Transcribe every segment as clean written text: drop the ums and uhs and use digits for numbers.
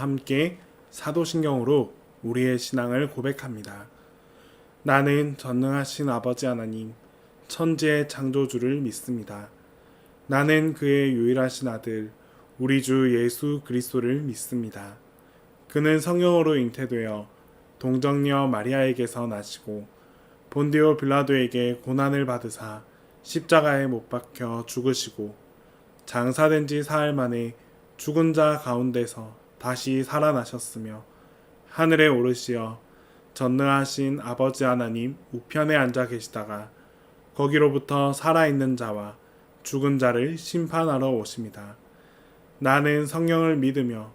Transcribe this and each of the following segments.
함께 사도신경으로 우리의 신앙을 고백합니다. 나는 전능하신 아버지 하나님, 천지의 창조주를 믿습니다. 나는 그의 유일하신 아들, 우리 주 예수 그리스도를 믿습니다. 그는 성령으로 잉태되어 동정녀 마리아에게서 나시고 본디오 빌라도에게 고난을 받으사 십자가에 못 박혀 죽으시고 장사된 지 사흘 만에 죽은 자 가운데서 다시 살아나셨으며 하늘에 오르시어 전능하신 아버지 하나님 우편에 앉아 계시다가 거기로부터 살아있는 자와 죽은 자를 심판하러 오십니다. 나는 성령을 믿으며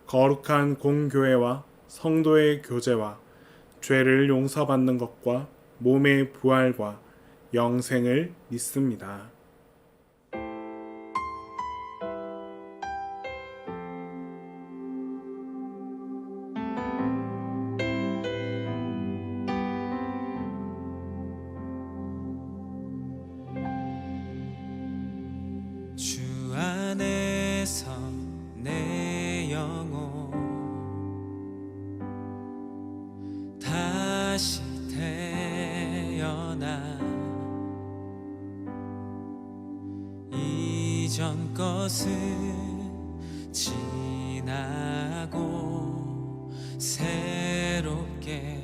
거룩한 공교회와 성도의 교제와 죄를 용서받는 것과 몸의 부활과 영생을 믿습니다. 주 안에서 내 영혼 다시 태어나 이전 것은 지나고 새롭게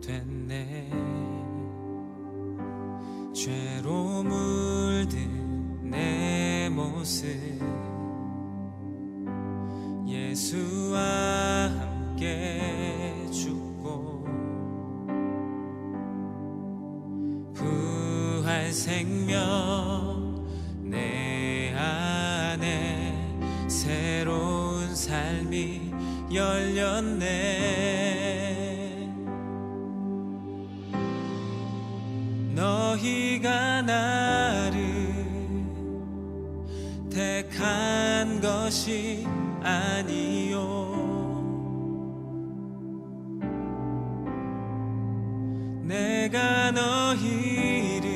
됐네. 죄로 물든 내 모습 예수와 함께 죽고 부활 생명 내 안에 새로운 삶이 열렸네. 너희가 나를 택한 것이 아니요 내가 너희를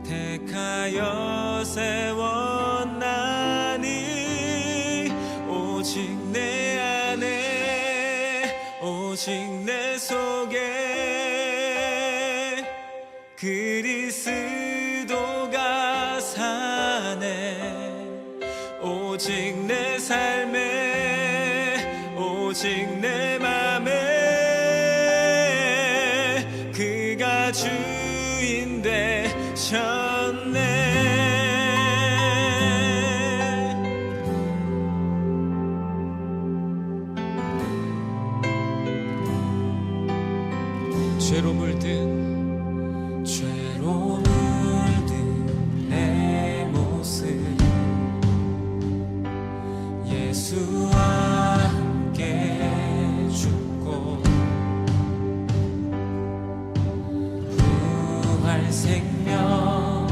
택하여 세웠나니 오직 내 안에 오직 내 속에 그리스도가 사네. 오직 내 삶에 오직 내 맘에 그가 주인 되셨네. 죄로 물든 내 모습 예수와 함께 죽고 부활 생명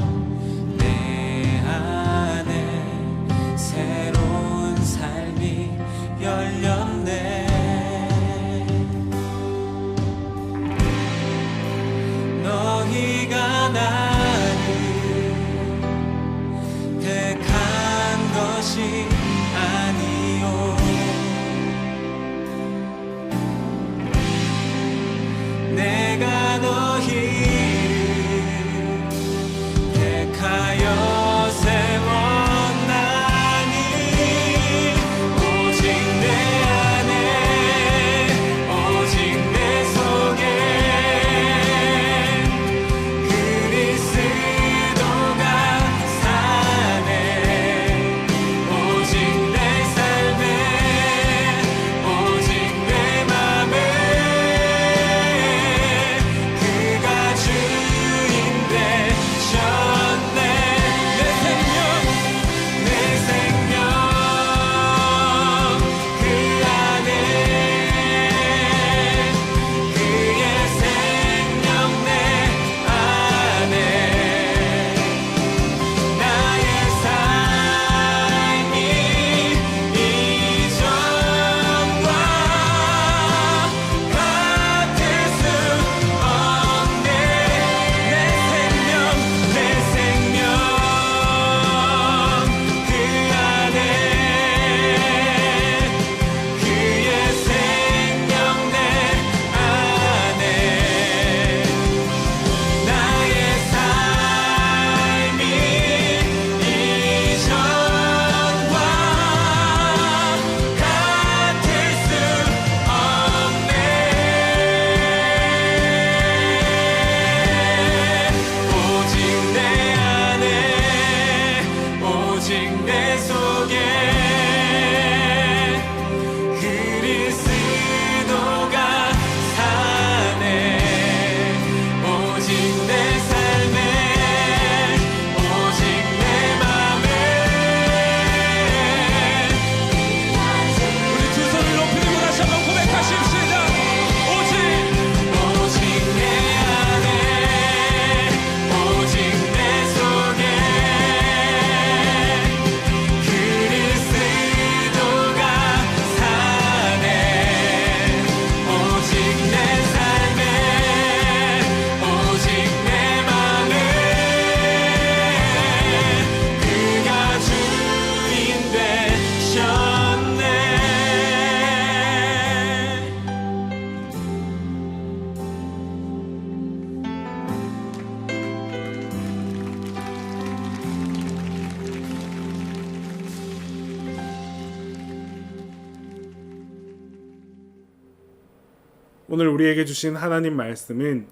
오늘 우리에게 주신 하나님 말씀은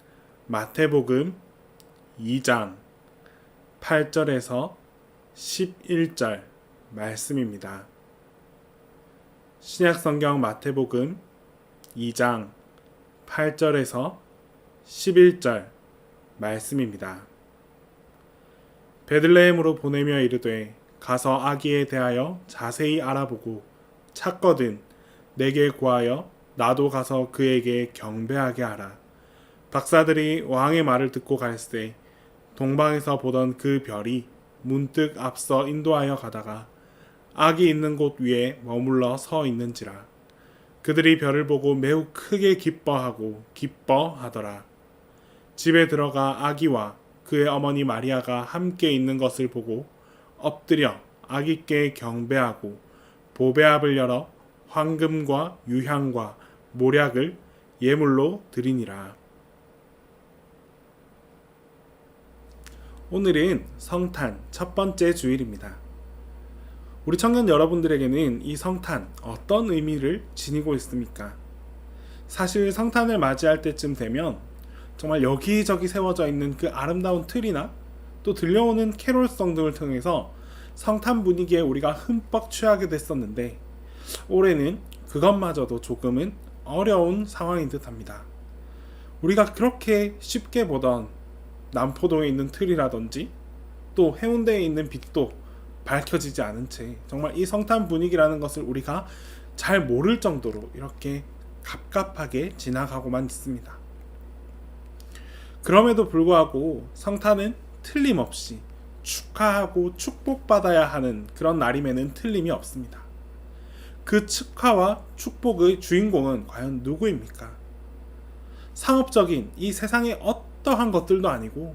마태복음 2장 8절에서 11절 말씀입니다. 신약성경 마태복음 2장 8절에서 11절 말씀입니다. 베들레헴으로 보내며 이르되 가서 아기에 대하여 자세히 알아보고 찾거든 내게 구하여 나도 가서 그에게 경배하게 하라. 박사들이 왕의 말을 듣고 갈새 동방에서 보던 그 별이 문득 앞서 인도하여 가다가 아기 있는 곳 위에 머물러 서 있는지라. 그들이 별을 보고 매우 크게 기뻐하더라. 집에 들어가 아기와 그의 어머니 마리아가 함께 있는 것을 보고 엎드려 아기께 경배하고 보배압을 열어 황금과 유향과 모략을 예물로 드리니라. 오늘은 성탄 첫 번째 주일입니다. 우리 청년 여러분들에게는 이 성탄 어떤 의미를 지니고 있습니까? 사실 성탄을 맞이할 때쯤 되면 정말 여기저기 세워져 있는 그 아름다운 틀이나 또 들려오는 캐롤성 등을 통해서 성탄 분위기에 우리가 흠뻑 취하게 됐었는데 올해는 그것마저도 조금은 어려운 상황인 듯합니다. 우리가 그렇게 쉽게 보던 남포동에 있는 틀이라든지 또 해운대에 있는 빛도 밝혀지지 않은 채 정말 이 성탄 분위기라는 것을 우리가 잘 모를 정도로 이렇게 갑갑하게 지나가고만 있습니다. 그럼에도 불구하고 성탄은 틀림없이 축하하고 축복받아야 하는 그런 날임에는 틀림이 없습니다. 그 축하와 축복의 주인공은 과연 누구입니까? 상업적인 이 세상의 어떠한 것들도 아니고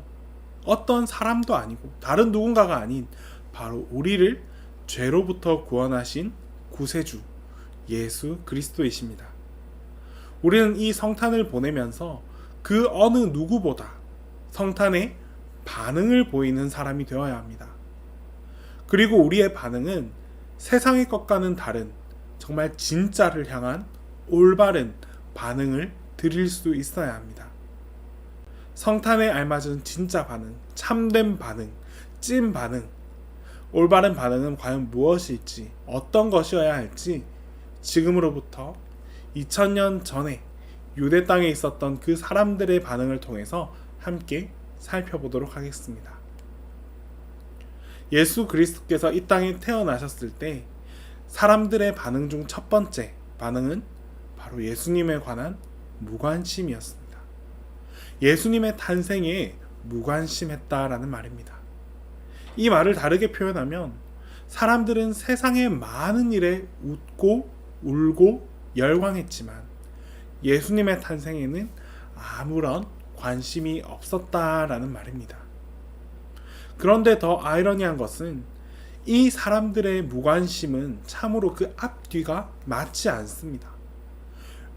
어떤 사람도 아니고 다른 누군가가 아닌 바로 우리를 죄로부터 구원하신 구세주 예수 그리스도이십니다. 우리는 이 성탄을 보내면서 그 어느 누구보다 성탄에 반응을 보이는 사람이 되어야 합니다. 그리고 우리의 반응은 세상의 것과는 다른 정말 진짜를 향한 올바른 반응을 드릴 수 있어야 합니다. 성탄에 알맞은 진짜 반응, 참된 반응, 찐 반응, 올바른 반응은 과연 무엇일지, 어떤 것이어야 할지 지금으로부터 2000년 전에 유대 땅에 있었던 그 사람들의 반응을 통해서 함께 살펴보도록 하겠습니다. 예수 그리스도께서 이 땅에 태어나셨을 때 사람들의 반응 중 첫 번째 반응은 바로 예수님에 관한 무관심이었습니다. 예수님의 탄생에 무관심했다라는 말입니다. 이 말을 다르게 표현하면 사람들은 세상의 많은 일에 웃고 울고 열광했지만 예수님의 탄생에는 아무런 관심이 없었다라는 말입니다. 그런데 더 아이러니한 것은 이 사람들의 무관심은 참으로 그 앞뒤가 맞지 않습니다.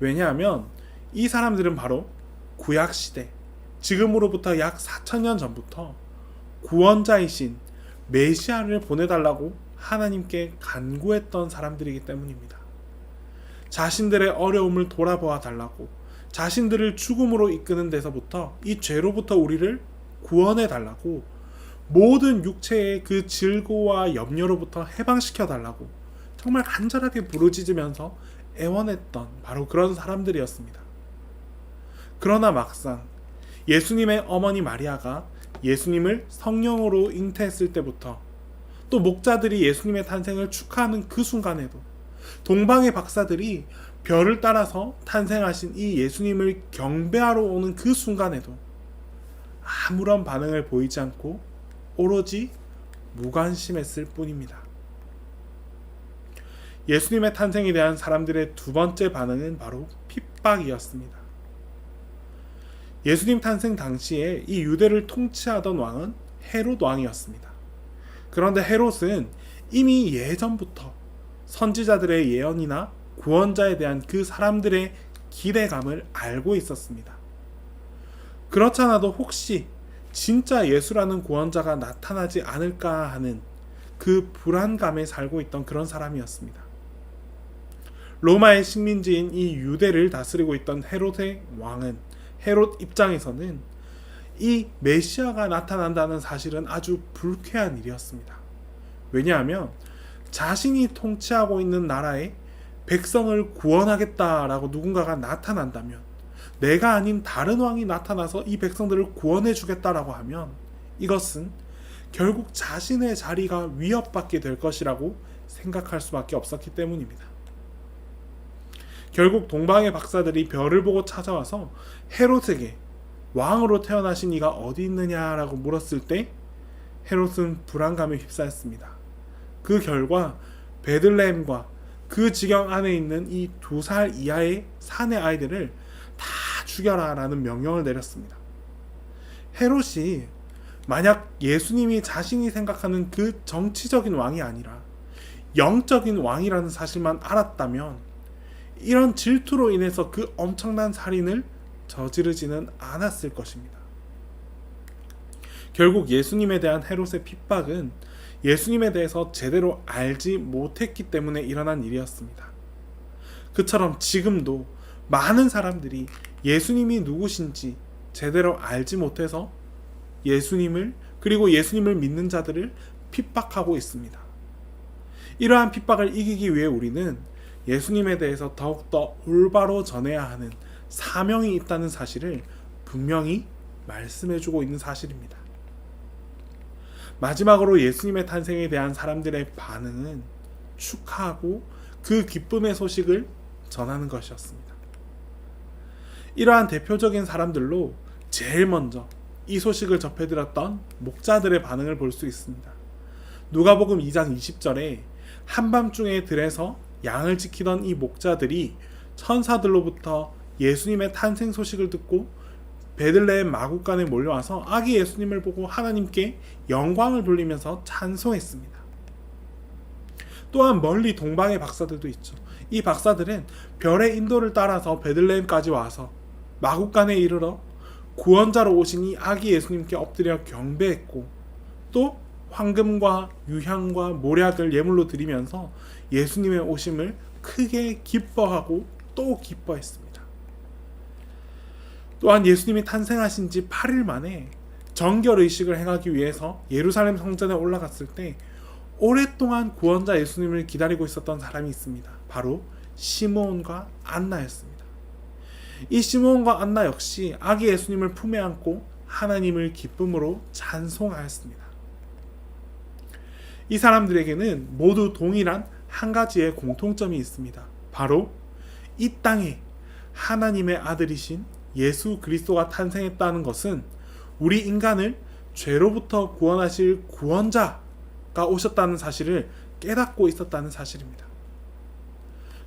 왜냐하면 이 사람들은 바로 구약시대, 지금으로부터 약 4000년 전부터 구원자이신 메시아를 보내달라고 하나님께 간구했던 사람들이기 때문입니다. 자신들의 어려움을 돌아보아 달라고, 자신들을 죽음으로 이끄는 데서부터 이 죄로부터 우리를 구원해 달라고, 모든 육체의 그 질고와 염려로부터 해방시켜 달라고 정말 간절하게 부르짖으면서 애원했던 바로 그런 사람들이었습니다. 그러나 막상 예수님의 어머니 마리아가 예수님을 성령으로 잉태했을 때부터 또 목자들이 예수님의 탄생을 축하하는 그 순간에도 동방의 박사들이 별을 따라서 탄생하신 이 예수님을 경배하러 오는 그 순간에도 아무런 반응을 보이지 않고 오로지 무관심했을 뿐입니다. 예수님의 탄생에 대한 사람들의 두 번째 반응은 바로 핍박이었습니다. 예수님 탄생 당시에 이 유대를 통치하던 왕은 헤롯 왕이었습니다. 그런데 헤롯은 이미 예전부터 선지자들의 예언이나 구원자에 대한 그 사람들의 기대감을 알고 있었습니다. 그렇잖아도 혹시 진짜 예수라는 구원자가 나타나지 않을까 하는 그 불안감에 살고 있던 그런 사람이었습니다. 로마의 식민지인 이 유대를 다스리고 있던 헤롯의 왕은, 헤롯 입장에서는 이 메시아가 나타난다는 사실은 아주 불쾌한 일이었습니다. 왜냐하면 자신이 통치하고 있는 나라의 백성을 구원하겠다라고 누군가가 나타난다면, 내가 아닌 다른 왕이 나타나서 이 백성들을 구원해 주겠다라고 하면 이것은 결국 자신의 자리가 위협받게 될 것이라고 생각할 수밖에 없었기 때문입니다. 결국 동방의 박사들이 별을 보고 찾아와서 헤롯에게 왕으로 태어나신 이가 어디 있느냐라고 물었을 때 헤롯은 불안감에 휩싸였습니다. 그 결과 베들레헴과 그 지경 안에 있는 이 2살 이하의 산의 아이들을 다 죽여라 라는 명령을 내렸습니다. 헤롯이 만약 예수님이 자신이 생각하는 그 정치적인 왕이 아니라 영적인 왕이라는 사실만 알았다면 이런 질투로 인해서 그 엄청난 살인을 저지르지는 않았을 것입니다. 결국 예수님에 대한 헤롯의 핍박은 예수님에 대해서 제대로 알지 못했기 때문에 일어난 일이었습니다. 그처럼 지금도 많은 사람들이 예수님이 누구신지 제대로 알지 못해서 예수님을, 그리고 예수님을 믿는 자들을 핍박하고 있습니다. 이러한 핍박을 이기기 위해 우리는 예수님에 대해서 더욱더 올바로 전해야 하는 사명이 있다는 사실을 분명히 말씀해주고 있는 사실입니다. 마지막으로 예수님의 탄생에 대한 사람들의 반응은 축하하고 그 기쁨의 소식을 전하는 것이었습니다. 이러한 대표적인 사람들로 제일 먼저 이 소식을 접해들었던 목자들의 반응을 볼 수 있습니다. 누가복음 2장 20절에 한밤중에 들에서 양을 지키던 이 목자들이 천사들로부터 예수님의 탄생 소식을 듣고 베들레헴 마구간에 몰려와서 아기 예수님을 보고 하나님께 영광을 돌리면서 찬송했습니다. 또한 멀리 동방의 박사들도 있죠. 이 박사들은 별의 인도를 따라서 베들레헴까지 와서 마구간에 이르러 구원자로 오신 이 아기 예수님께 엎드려 경배했고, 또 황금과 유향과 모략을 예물로 드리면서 예수님의 오심을 크게 기뻐하고 또 기뻐했습니다. 또한 예수님이 탄생하신 지 8일 만에 정결의식을 행하기 위해서 예루살렘 성전에 올라갔을 때 오랫동안 구원자 예수님을 기다리고 있었던 사람이 있습니다. 바로 시므온과 안나였습니다. 이 시므온과 안나 역시 아기 예수님을 품에 안고 하나님을 기쁨으로 찬송하였습니다. 이 사람들에게는 모두 동일한 한 가지의 공통점이 있습니다. 바로 이 땅에 하나님의 아들이신 예수 그리스도가 탄생했다는 것은 우리 인간을 죄로부터 구원하실 구원자가 오셨다는 사실을 깨닫고 있었다는 사실입니다.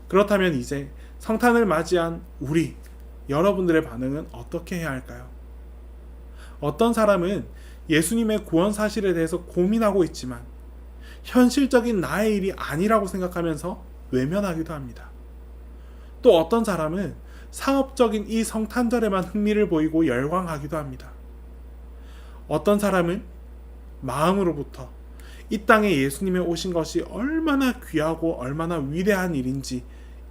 그렇다면 이제 성탄을 맞이한 우리 여러분들의 반응은 어떻게 해야 할까요? 어떤 사람은 예수님의 구원 사실에 대해서 고민하고 있지만 현실적인 나의 일이 아니라고 생각하면서 외면하기도 합니다. 또 어떤 사람은 상업적인 이 성탄절에만 흥미를 보이고 열광하기도 합니다. 어떤 사람은 마음으로부터 이 땅에 예수님의 오신 것이 얼마나 귀하고 얼마나 위대한 일인지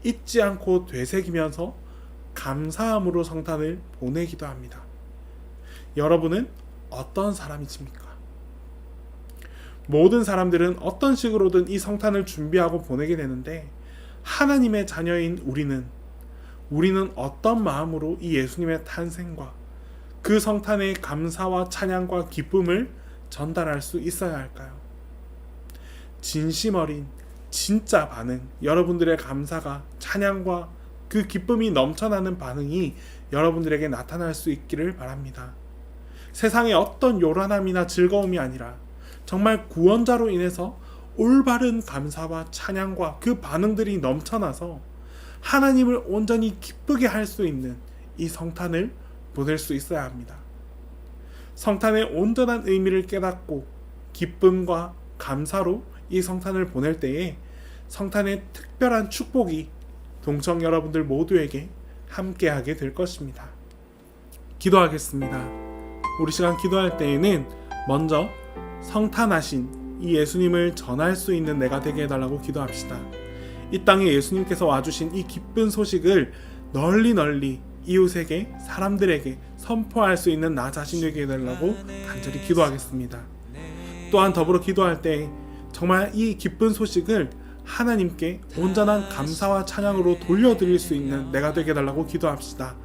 잊지 않고 되새기면서 감사함으로 성탄을 보내기도 합니다. 여러분은 어떤 사람이십니까? 모든 사람들은 어떤 식으로든 이 성탄을 준비하고 보내게 되는데, 하나님의 자녀인 우리는 어떤 마음으로 이 예수님의 탄생과 그 성탄의 감사와 찬양과 기쁨을 전달할 수 있어야 할까요? 진심 어린 진짜 반응, 여러분들의 감사가, 찬양과 그 기쁨이 넘쳐나는 반응이 여러분들에게 나타날 수 있기를 바랍니다. 세상의 어떤 요란함이나 즐거움이 아니라 정말 구원자로 인해서 올바른 감사와 찬양과 그 반응들이 넘쳐나서 하나님을 온전히 기쁘게 할 수 있는 이 성탄을 보낼 수 있어야 합니다. 성탄의 온전한 의미를 깨닫고 기쁨과 감사로 이 성탄을 보낼 때에 성탄의 특별한 축복이 동청 여러분들 모두에게 함께하게 될 것입니다. 기도하겠습니다. 우리 시간 기도할 때에는 먼저 성탄하신 이 예수님을 전할 수 있는 내가 되게 해달라고 기도합시다. 이 땅에 예수님께서 와주신 이 기쁜 소식을 널리 이웃에게, 사람들에게 선포할 수 있는 나 자신이 되게 해달라고 간절히 기도하겠습니다. 또한 더불어 기도할 때 정말 이 기쁜 소식을 하나님께 온전한 감사와 찬양으로 돌려드릴 수 있는 내가 되게 해달라고 기도합시다.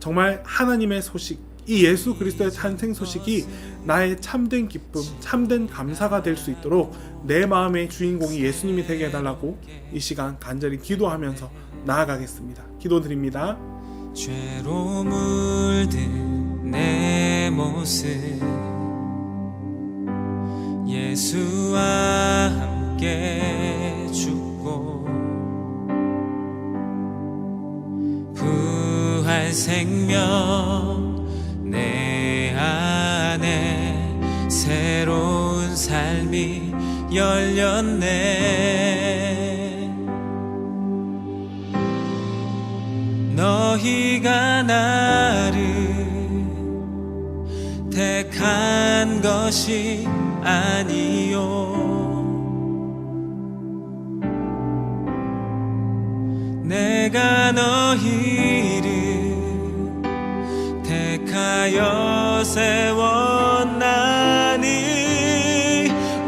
정말 하나님의 소식, 이 예수 그리스도의 탄생 소식이 나의 참된 기쁨, 참된 감사가 될 수 있도록 내 마음의 주인공이 예수님이 되게 해달라고 이 시간 간절히 기도하면서 나아가겠습니다. 기도드립니다. 죄로 물든 내 모습 예수와 함께 죽고 부활 생명 내 안에 새로운 삶이 열렸네. 너희가 나를 택한 것이 아니요 내가 너희를 택하여 세웠나니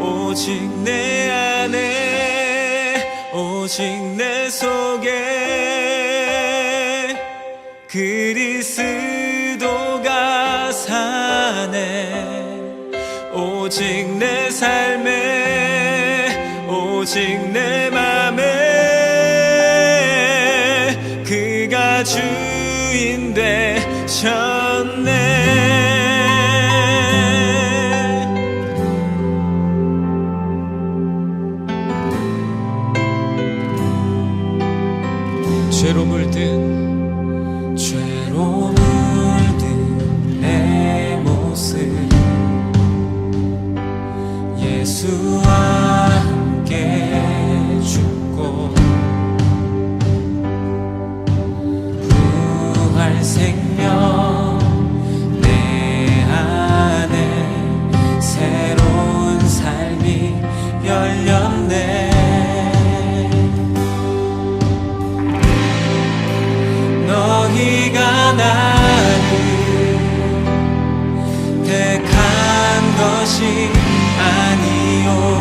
오직 내 안에 오직 내 속에 그리스도가 사네. 오직 내 삶에 오직 내 맘에 그가 주인 되셨네. 죄로 물든 내 모습 예수와 함께 죽고 부활 생명 내 안에 새로운 삶이 열렸네. 너희가 나를 택한 것이 아니요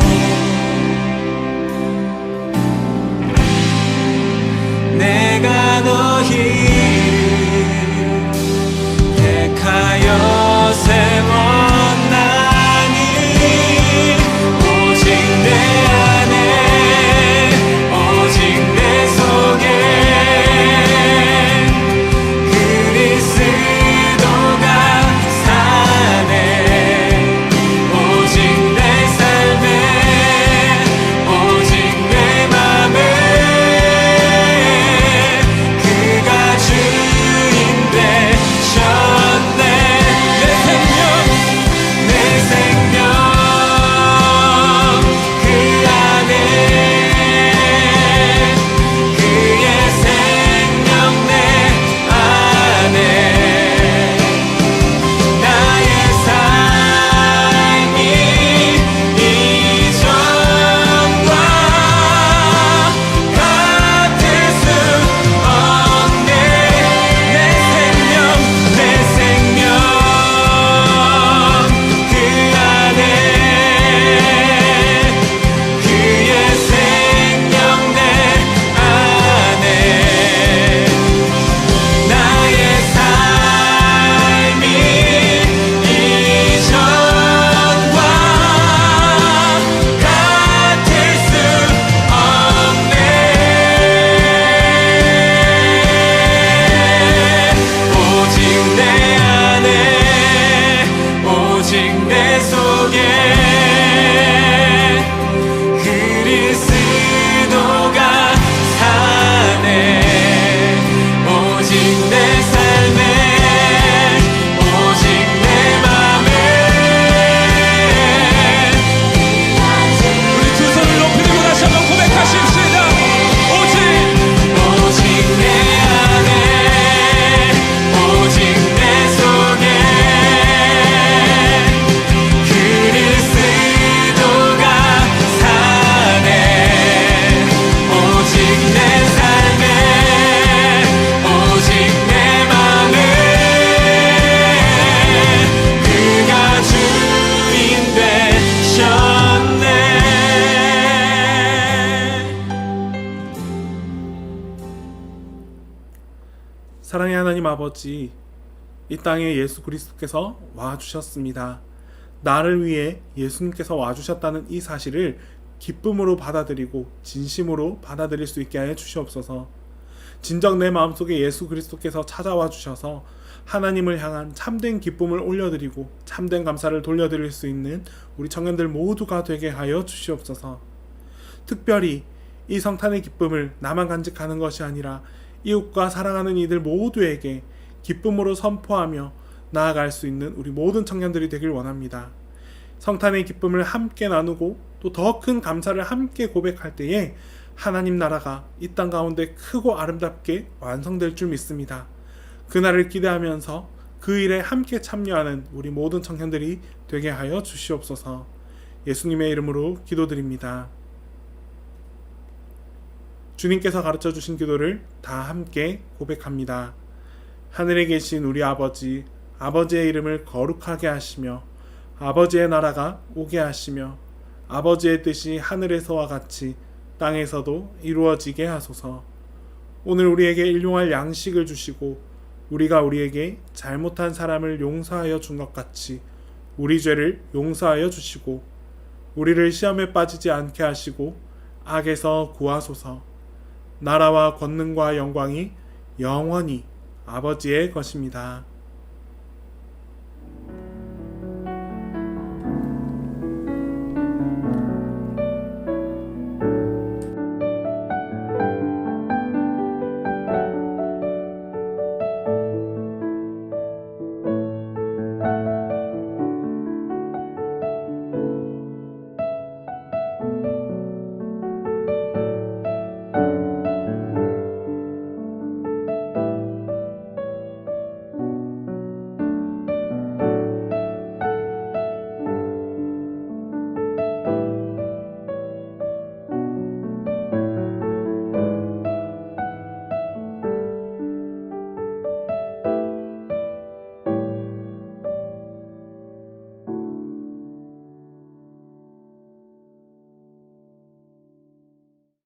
하나님 아버지, 이 땅에 예수 그리스도께서 와주셨습니다. 나를 위해 예수님께서 와주셨다는 이 사실을 기쁨으로 받아들이고 진심으로 받아들일 수 있게 하여 주시옵소서. 진정 내 마음속에 예수 그리스도께서 찾아와 주셔서 하나님을 향한 참된 기쁨을 올려드리고 참된 감사를 돌려드릴 수 있는 우리 청년들 모두가 되게 하여 주시옵소서. 특별히 이 성탄의 기쁨을 나만 간직하는 것이 아니라 이웃과 사랑하는 이들 모두에게 기쁨으로 선포하며 나아갈 수 있는 우리 모든 청년들이 되길 원합니다. 성탄의 기쁨을 함께 나누고 또 더 큰 감사를 함께 고백할 때에 하나님 나라가 이 땅 가운데 크고 아름답게 완성될 줄 믿습니다. 그날을 기대하면서 그 일에 함께 참여하는 우리 모든 청년들이 되게 하여 주시옵소서. 예수님의 이름으로 기도드립니다. 주님께서 가르쳐 주신 기도를 다 함께 고백합니다. 하늘에 계신 우리 아버지, 아버지의 이름을 거룩하게 하시며 아버지의 나라가 오게 하시며 아버지의 뜻이 하늘에서와 같이 땅에서도 이루어지게 하소서. 오늘 우리에게 일용할 양식을 주시고 우리가 우리에게 잘못한 사람을 용서하여 준 것 같이 우리 죄를 용서하여 주시고 우리를 시험에 빠지지 않게 하시고 악에서 구하소서. 나라와 권능과 영광이 영원히 아버지의 것입니다.